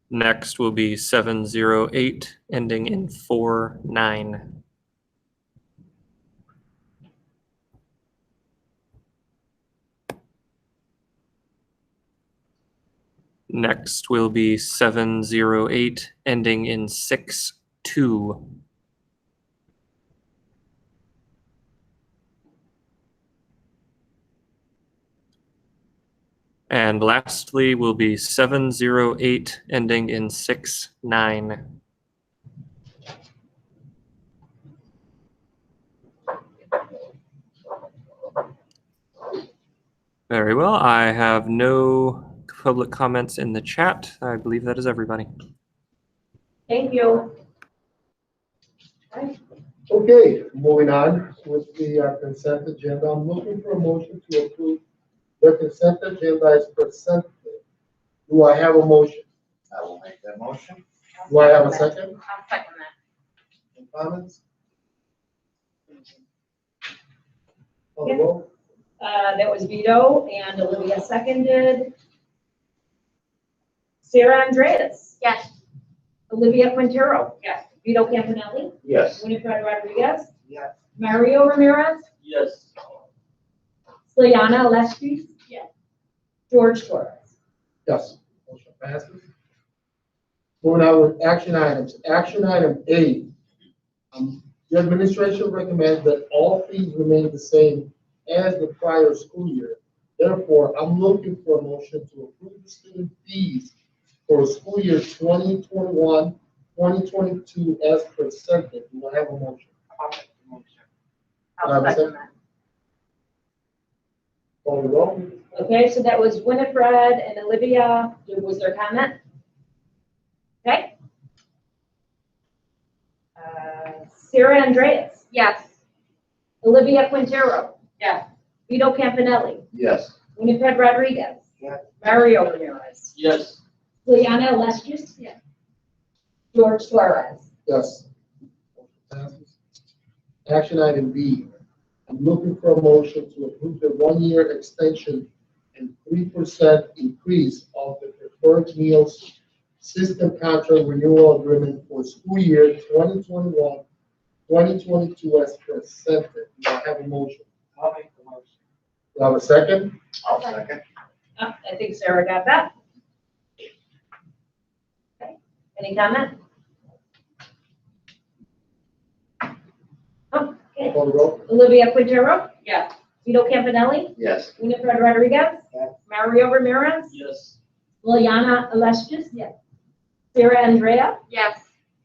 Next will be 708, ending in 49. Next will be 708, ending in 62. And lastly will be 708, ending in 69. Very well. I have no public comments in the chat. I believe that is everybody. Thank you. Okay, moving on with the consent agenda. I'm looking for a motion to approve the consent agenda as presented. Do I have a motion? I will make that motion. Do I have a second? I'll second that. Any comments? Call the roll. That was Vito and Olivia seconded. Sarah Andreas. Yes. Olivia Quintero. Yes. Vito Campanelli. Yes. Winifred Rodriguez. Yes. Mario Ramirez. Yes. Slayana Alessi. Yes. George Torres. Yes. Motion passes. Moving on with action items. Action item A. The administration recommends that all fees remain the same as the prior school year. Therefore, I'm looking for a motion to approve the student fees for school year 2021, 2022 as presented. Do I have a motion? I'll make the motion. Do I have a second? Call the roll. Okay, so that was Winifred and Olivia. Was there comment? Okay. Sarah Andreas. Yes. Olivia Quintero. Yes. Vito Campanelli. Yes. Winifred Rodriguez. Yes. Mario Ramirez. Yes. Juliana Alessi. Yes. George Torres. Yes. Motion passes. Action item B, I'm looking for a motion to approve the 1-year extension and 3% increase of the preferred meals system contract renewal agreement for school year 2021, 2022 as presented. Do I have a motion? I'll make the motion. Do I have a second? I'll second. I think Sarah got that. Okay. Any comment? Okay. Call the roll. Olivia Quintero? Yes. Vito Campanelli? Yes. Winifred Rodriguez? Yes. Mario Ramirez? Yes. Liliana Alestius? Yes. Sarah Andrea? Yes.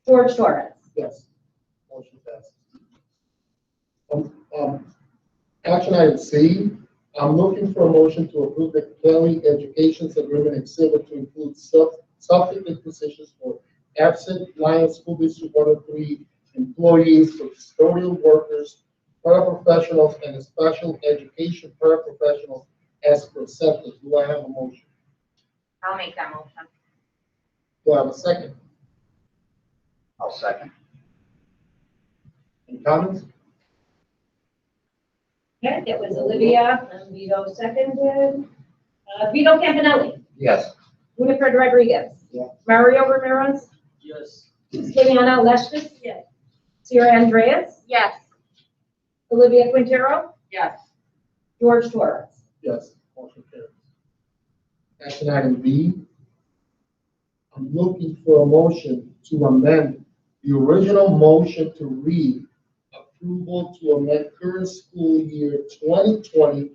George Torres? Yes. Motion passes. Action item C, I'm looking for a motion to approve the Kelly Education's agreement exhibit to include substitute positions for absent Lions School District 103 employees, for custodial workers, paraprofessionals, and special education paraprofessionals as presented. Do I have a motion? I'll make that motion. Do I have a second? I'll second. Any comments? Okay, that was Olivia, and Vito seconded. Vito Campanelli? Yes. Winifred Rodriguez? Yeah. Mario Ramirez? Yes. Liliana Alestius? Yes. Sarah Andreas? Yes. Olivia Quintero? Yes. George Torres? Yes. Motion carries. Action item B, I'm looking for a motion to amend the original motion to read approval to amend current school year 2020,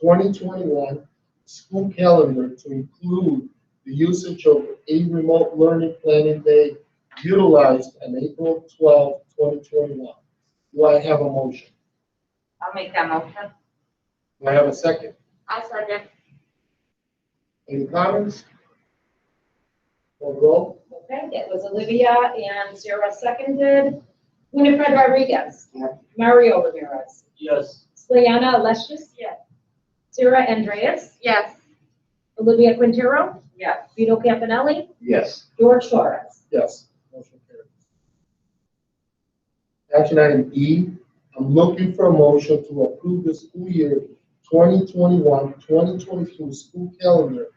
2021 school calendar to include the usage of a remote learning planning day utilized on April 12, 2021. Do I have a motion? I'll make that motion. Do I have a second? I'll second. Any comments? Call the roll. Okay, that was Olivia and Sarah seconded. Winifred Rodriguez? Yeah. Mario Ramirez? Yes. Liliana Alestius? Yes. Sarah Andreas? Yes. Olivia Quintero? Yes. Vito Campanelli? Yes. George Torres? Yes. Motion carries. Action item E, I'm looking for a motion to approve the school year 2021, 2022 school calendar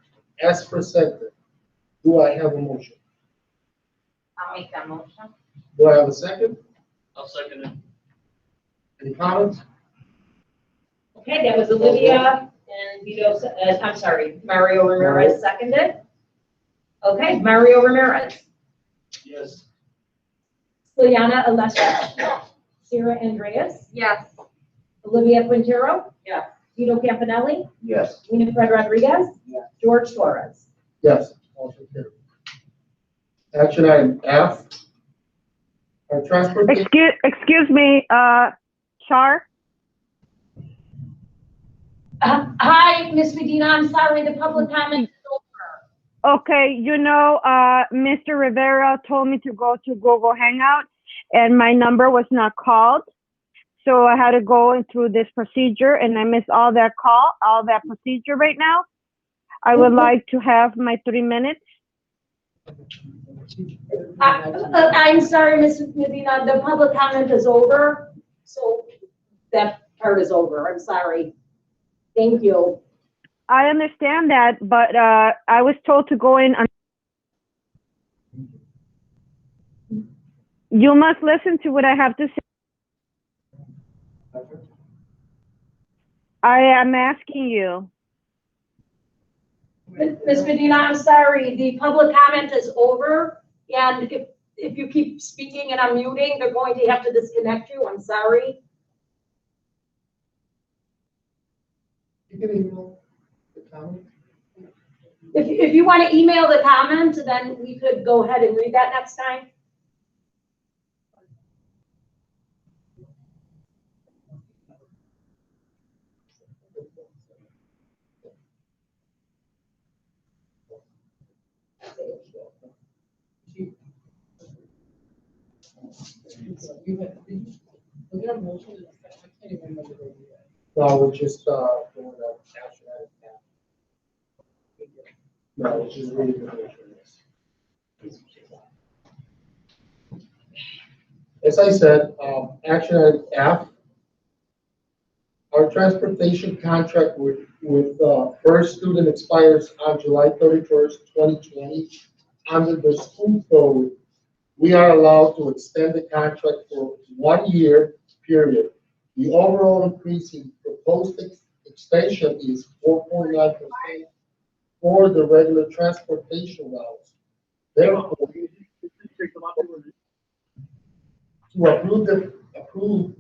as presented. Do I have a motion? I'll make that motion. Do I have a second? I'll second it. Any comments? Okay, that was Olivia and Vito, I'm sorry, Mario Ramirez seconded. Okay, Mario Ramirez. Yes. Liliana Alestius. Sarah Andreas. Yes. Olivia Quintero. Yes. Vito Campanelli. Yes. Winifred Rodriguez. Yeah. George Torres. Yes. Motion carries. Action item F, our transportation. Excuse me, Char? Hi, Ms. Medina, I'm sorry, the public comment is over. Okay, Mr. Rivera told me to go to Google Hangout and my number was not called. So I had to go through this procedure and I missed all that procedure right now. I would like to have my 3 minutes. I'm sorry, Ms. Medina, the public comment is over, so that part is over, I'm sorry. Thank you. I understand that, but I was told to go in. You must listen to what I have to say. I am asking you. Ms. Medina, I'm sorry, the public comment is over, and if you keep speaking and I'm muting, they're going to have to disconnect you, I'm sorry. You can email the comment. If you want to email the comment, then we could go ahead and read that next time. No, we're just, doing that action item F. No, we're just reading the motion. as I said, action item F, our transportation contract with First Student expires on July 31st, 2020. Under the school code, we are allowed to extend the contract for 1 year period. The overall increase in proposed extension is 4.9% for the regular transportation routes. Therefore, to approve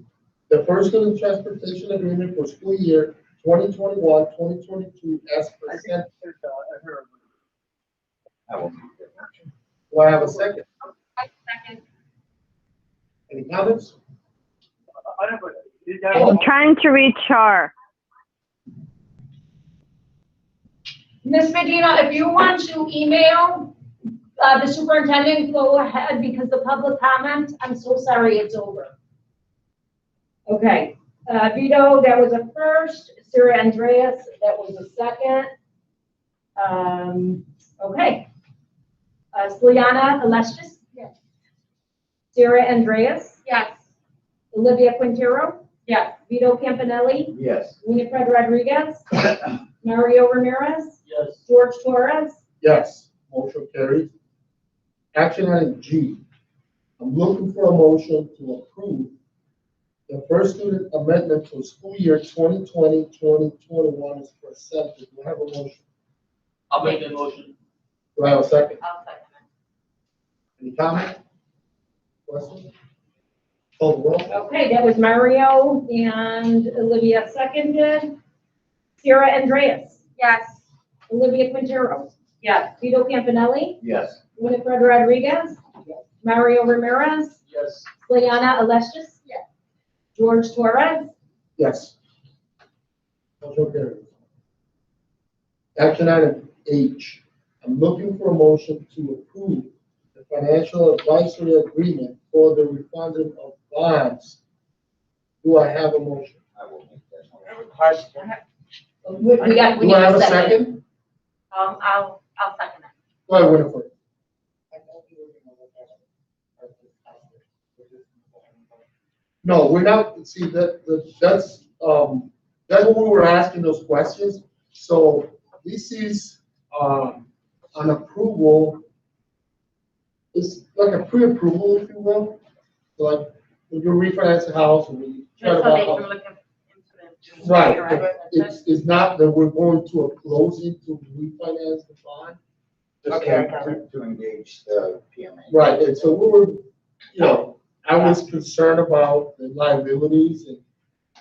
the First Student Transportation Agreement for school year 2021-2022 as presented. Do I have a second? Second. Any comments? I'm trying to reach Char. Ms. Medina, if you want to email the superintendent, go ahead, because the public comment, I'm so sorry, it's over. Okay, Vito, that was a first. Sarah Andreas, that was a second. Okay. Sliana Alestis? Yes. Sarah Andreas? Yes. Olivia Quintero? Yes. Vito Campanelli? Yes. Winifred Rodriguez? Mario Ramirez? Yes. George Torres? Yes, motion carries. Action item G, I'm looking for a motion to approve the First Student Amendment for school year 2020-2021 is presented. Do I have a motion? I'll make the motion. Do I have a second? I'll second Any comment? Question? Call the roll. Okay, that was Mario and Olivia seconded. Sarah Andreas? Yes. Olivia Quintero? Yes. Vito Campanelli? Yes. Winifred Rodriguez? Mario Ramirez? Yes. Sliana Alestis? Yes. George Torres? Yes. Motion carries. Action item H, I'm looking for a motion to approve the financial advisory agreement for the refunding of bonds. Do I have a motion? I will make that. We Do I have a second? I'll second it. Go ahead, Winifred. No, we're not, see, that's what we were asking those questions. So this is, an approval, it's like a pre-approval, if you will. Like, when you refinance a house, and we chat Just so they about. can look into it. Right, Correct? it's not that we're going to a closing to refinance the bond. To engage the PMA. Right, and so we were, I was concerned about the liabilities and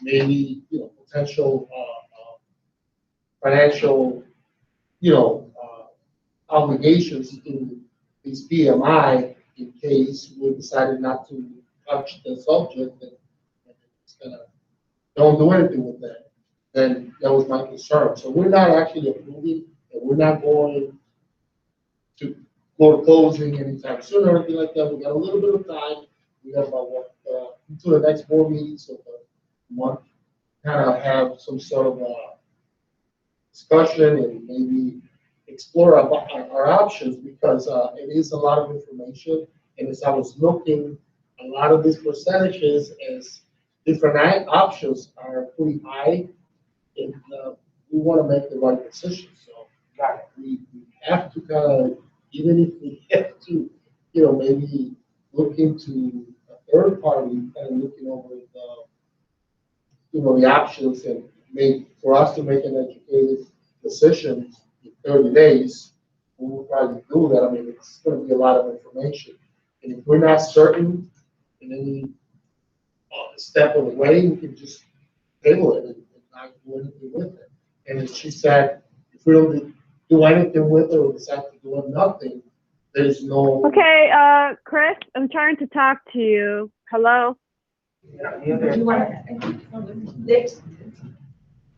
maybe, potential, financial, obligations to these PMI in case we decided not to touch the subject and it's gonna, don't do anything with that. Then that was my concern. So we're not actually approving, and we're not going to go to closing anytime soon or anything like that. We got a little bit of time. We got about until the next board meeting, so the month, kind of have some sort of discussion and maybe explore our options, because it is a lot of information. And as I was looking, a lot of these percentages as different options are pretty high, and we want to make the right decision. So we have to kind of, even if we have to, maybe look into a third party, kind of looking over the options and for us to make an educated decision in 30 days, we will probably do that. I mean, it's going to be a lot of information. And if we're not certain in any step of the way, we can just table it and not do anything with it. And as she said, if we don't do anything with it or decide to do nothing, there's no. Okay, Chris, I'm trying to talk to you. Hello?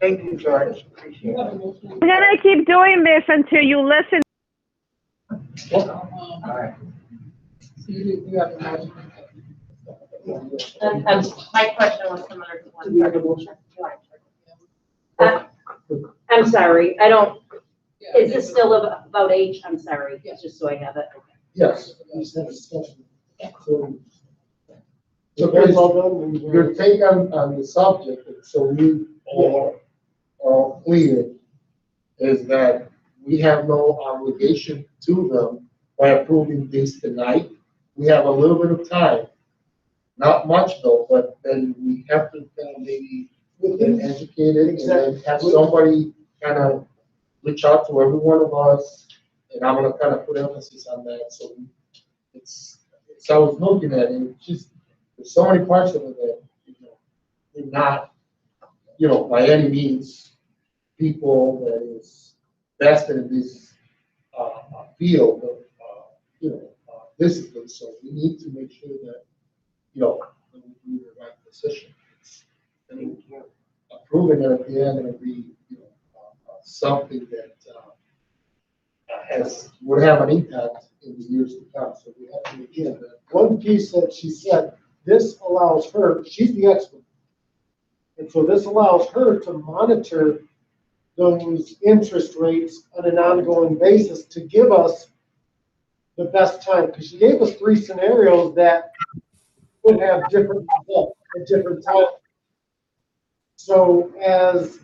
Thank you, George. Appreciate it. I'm gonna keep doing this until you listen. All right. So you have a motion. My question was similar to one. Do we have a motion? I'm sorry, I don't, Yeah. is this still about H? I'm sorry, Yes. just so I have it. Yes. We just had a discussion. So, So That's Chris, all done. your take on the subject, so we all are clear, is that we have no obligation to them by approving this tonight. We have a little bit of time, not much though, but then we have to kind of maybe get educated and then have somebody kind of reach out to every one of us. And I'm gonna kind of put emphasis on that, so so I was looking at it, it's just, there's so many parts of it that, they're not, by any means, people that is vested in this, field of, discipline, so we need to make sure that, that we do the right decision. And approving it at the end will be, something that, would have an impact in the years to come, so we have to make sure that. One piece that she said, this allows her, she's the expert. And so this allows her to monitor those interest rates on an ongoing basis to give us the best time. Because she gave us 3 scenarios that would have different results at different times. So as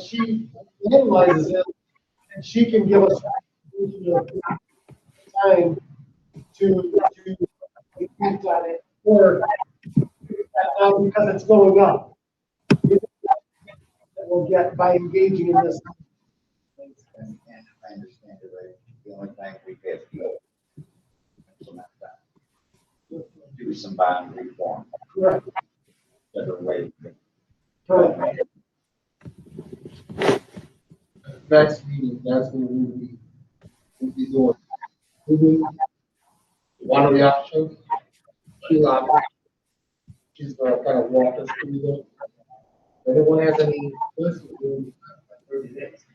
she analyzes it, and she can give us time to reflect on it, or because it's going up. That we'll get by engaging in this. And I understand it, right? The only thing we get to implement that. Do some bond reform. Correct. Better way. Correct. Next meeting, that's what we'll be doing. One of the options, she's gonna kind of walk us through them. If anyone has any questions, we'll do 30 minutes,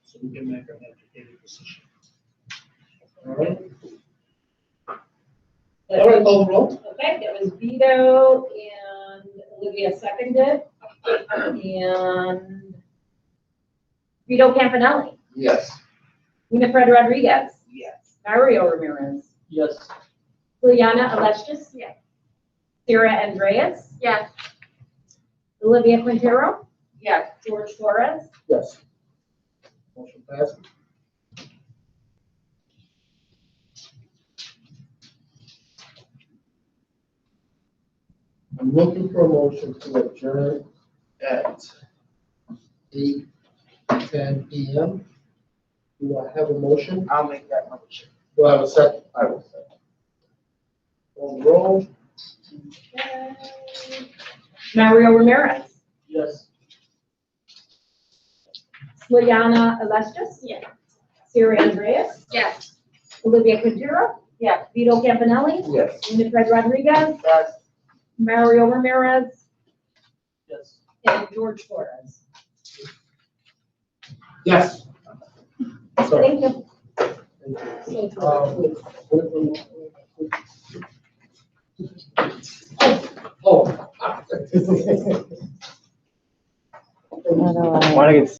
so we can make an educated decision. All right? All right, call the roll. Okay, that was Vito and Olivia seconded. And Vito Campanelli, Yes. Winifred Rodriguez, Yes. Mario Ramirez, Yes. Juliana Alestis, yes. Sarah Andreas, Yes. Olivia Quintero, Yes. George Torres, Yes. Motion passes. I'm looking for a motion to adjourn at 8:10 PM. Do I have a motion? I'll make that motion. Do I have a second? I will say. On the roll? Mario Ramirez, Yes. Juliana Alestis, yes. Sarah Andreas, Yes. Olivia Quintero, yes. Vito Campanelli, Yes. Winifred Rodriguez, Yes. Mario Ramirez, Yes. and George Torres. Yes. Sorry. Thank you. Oh. I know, I- Want to get